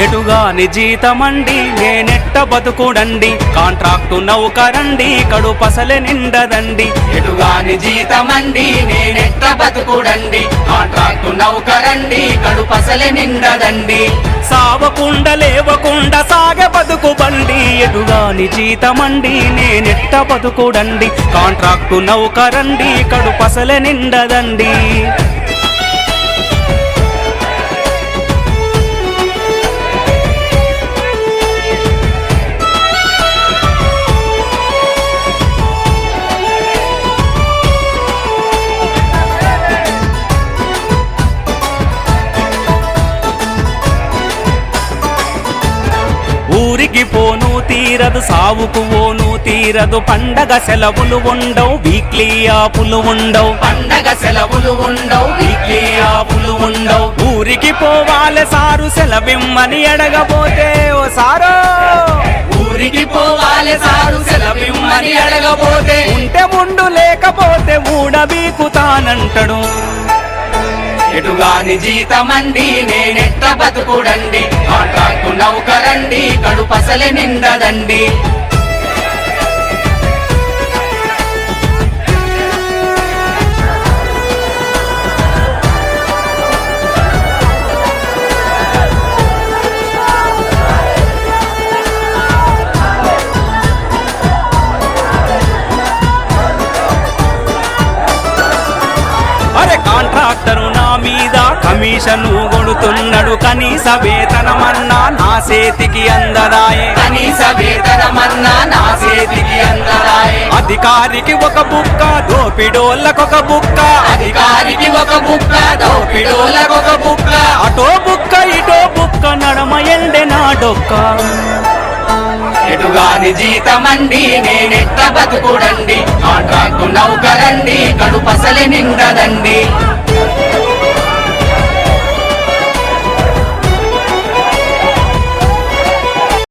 ఎటుగాని జీతమండి నేనెట్ట బతుకుడండి contract నౌకరండి కడుపసలే నిండదండి ఎటుగాని జీతమండి నేనెట్ట బతుకుడండి contract నౌకరండి కడుపసలే నిండదండి సావకుండా లేవకుండా సాగె బతుకు బండి ఎటుగాని జీతమండి నేనెట్ట బతుకుడండి కాంట్రాక్టు నౌకరండి కడుపసలే నిండదండి ఊరికి పోను తీరదు సావుకు ఓను తీరదు పండగ సెలవులు ఉండవు వీక్లీ ఆపులు ఉండవు పండగ సెలవులు ఉండవు వీక్లీ ఆపులు ఉండవు ఊరికి పోవాలే సారు సెలవిమ్మని అడగబోతే ఓ సారో ఊరికి పోవాలి సారు సెలవిమ్మని అడగబోతే ఉంటే ముండు లేకపోతే ఊడబీకుతానంటడు ఎటుగాని జీతమండి నేనెట్ట బతుకుడండి కాంట్రాక్టు నౌకరండి కడుపసలే నిండదండి అరే కాంట్రాక్టరు నా మీద కమిషను కొడుతున్నాడు కనీస వేతనమన్నా నా చేతికి అందరాయే కనీస వేతనమన్నా నా చేతికి అందరాయే అధికారికి ఒక బుక్క దోపిడోళ్ళకొక బుక్క అధికారికి ఒక బుక్క దోపిడోళ్ళకొక బుక్క అటో బుక్క ఇటో బుక్క నడమ ఎండే నా డొక్క ఎటుగాని జీతమండి నేనెట్ట బతుకుడండి కాంట్రాక్టు నౌకరండి కడుపసలే నిండదండి